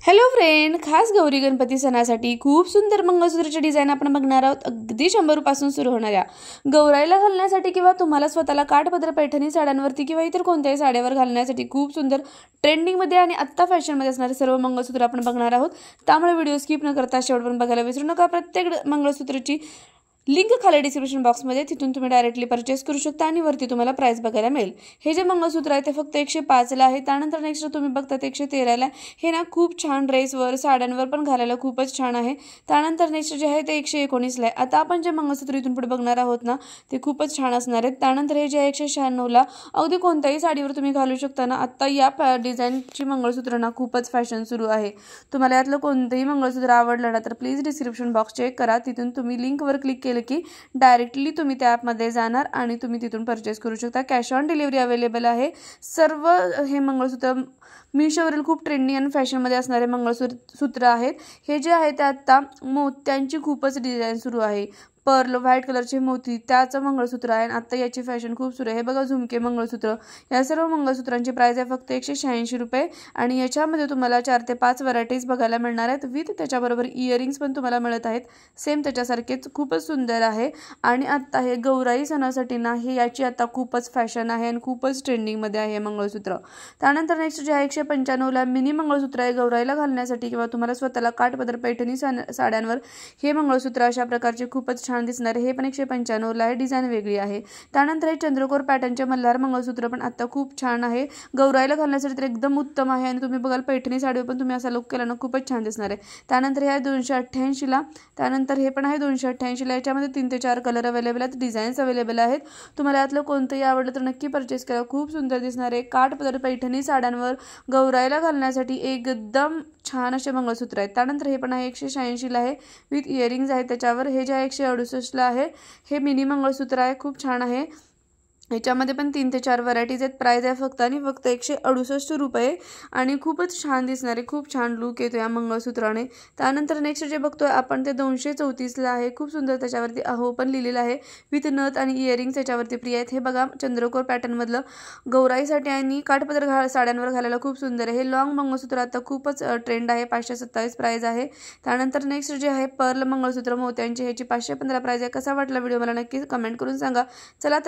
Hello friend, खास गौरी गणपती सणासाठी खूप सुंदर मंगळसूत्राचे डिझाईन आपण बघणार आहोत। अगदी 100 पासून सुरू होणाऱ्या गौराईला घालण्यासाठी किंवा तुम्हाला स्वतःला काठपदर पैठणी साड्यांवरती किंवा इतर कोणत्याही साड्यावर घालण्यासाठी खूप सुंदर ट्रेंडिंग मध्ये आणि आत्ता फॅशन मध्ये असणारे सर्व मंगळसूत्र आपण बघणार आहोत। त्यामुळे व्हिडिओ स्किप न करता शेवटपर्यंत बघायला विसरू नका। प्रत्येक मंगळसूत्राची लिंक खाली डिस्क्रिप्शन बॉक्स मध्ये, तिथून तुम्ही डायरेक्टली परचेस करू शकता आणि वरती तुम्हाला प्राइस बघायला मिळेल। हे जे मंगळसूत्र आहे ते फक्त 105 ला आहे। त्यानंतर नेक्स्ट तुम्ही बघता 113 ला। हे ना खूप छान ड्रेसवर साड्यांवर पण घालायला खूपच छान आहे। त्यानंतर नेक्स्ट जे आहे ते 119 ला आहे। आता आपण जे मंगळसूत्र इथून पुढे बघणार आहोत ना ते खूपच छान असणार आहेत। त्यानंतर हे जे 196 ला, अगदी कोणत्याही साडीवर तुम्ही घालू शकता ना। आता या डिझाईनची मंगळसूत्र ना खूपच फॅशन सुरू आहे। तुम्हाला यातलं कोणतेही मंगळसूत्र आवडलं ना तर प्लीज डिस्क्रिप्शन बॉक्स चेक करा, तिथून तुम्ही लिंकवर क्लिक केलं की डायरेक्टली तुम्ही त्या ॲपमध्ये जाणार आणि तुम्ही तिथून परचेस करू शकता। कॅश ऑन डिलिव्हरी अवेलेबल आहे। सर्व हे मंगळसूत्र मीशोवरील खूप ट्रेंडिंग आणि फॅशनमध्ये असणारे मंगळसूत्र आहेत। हे जे आहे ते आता मोत्यांची खूपच डिझाईन सुरू आहे। पर्ल व्हाईट कलरचे मोती त्याचं मंगळसूत्र आहे। आता याची फॅशन खूप सुरू आहे। हे बघा, झुमके मंगळसूत्र। या सर्व मंगळसूत्रांची प्राइस आहे फक्त 186 रुपये आणि याच्यामध्ये तुम्हाला 4 ते 5 व्हरायटीज बघायला मिळणार आहेत। विथ त्याच्याबरोबर इयरिंग्स पण तुम्हाला मिळत आहेत, सेम त्याच्यासारखेच खूपच सुंदर आहे। आणि आता हे गौराई सणासाठी ना हे याची आता खूपच फॅशन आहे आणि खूपच ट्रेंडिंगमध्ये आहे मंगळसूत्र। त्यानंतर नेक्स्ट जे आहे 195 ला मिनी मंगळसूत्र आहे। गौराईला घालण्यासाठी किंवा तुम्हाला स्वतःला काठपदर पैठणी साड्यांवर हे मंगळसूत्र अशा प्रकारचे खूपच छान दिसणार आहे। हे पण 195 ला आहे, डिझाईन वेगळी आहे। त्यानंतर हे चंद्रकोर पॅटर्नचे मल्हार मंगळसूत्र पण आता खूप छान आहे। गौराईला घालण्यासाठी तर एकदम उत्तम आहे आणि तुम्ही बघाल पैठणी साडीवर पण तुम्ही असा लुक केला ना खूपच छान दिसणार आहे। त्यानंतर हे आहे 288 ला। त्यानंतर हे पण आहे 288 ला। याच्यामध्ये 3 ते 4 कलर अवेलेबल आहेत, डिझाईन्स अवेलेबल आहेत। तुम्हाला यातलं कोणतंही आवडलं तर नक्की परचेस करा, खूप सुंदर दिसणार आहे। काठपदर पैठणी साड्यांवर गौराईला घालण्यासाठी एकदम छान असे मंगळसूत्र आहेत। त्यानंतर हे पण आहे 186 ला आहे, विथ इयरिंग्स आहे त्याच्यावर। हे जे आहे 168 ला आहे। हे मिनी मंगळसूत्र आहे, खूप छान आहे। ह्याच्यामध्ये पण 3 ते 4 व्हरायटीज आहेत। प्राइस आहे फक्त 168 रुपये आणि खूपच छान दिसणारे, खूप छान लुक येतो या मंगळसूत्राने। त्यानंतर नेक्स्ट जे बघतोय आपण ते 234 ला आहे। खूप सुंदर त्याच्यावरती अहो पण लिहिलेलं आहे, विथ नथ आणि इयरिंग्स त्याच्यावरती फ्री आहेत। हे बघा, चंद्रकोर पॅटर्न मधलं गौराईसाठी आणि काठपदर साड्यांवर घालायला खूप सुंदर आहे। हे लॉंग मंगळसूत्र आता खूपच ट्रेंड आहे, 527 प्राइस आहे। त्यानंतर नेक्स्ट जे आहे पर्ल मंगळसूत्र मोत्यांचे, ह्याची 515 प्राइस आहे। कसा वाटला व्हिडिओ मला नक्की कमेंट करून सांगा। चला तर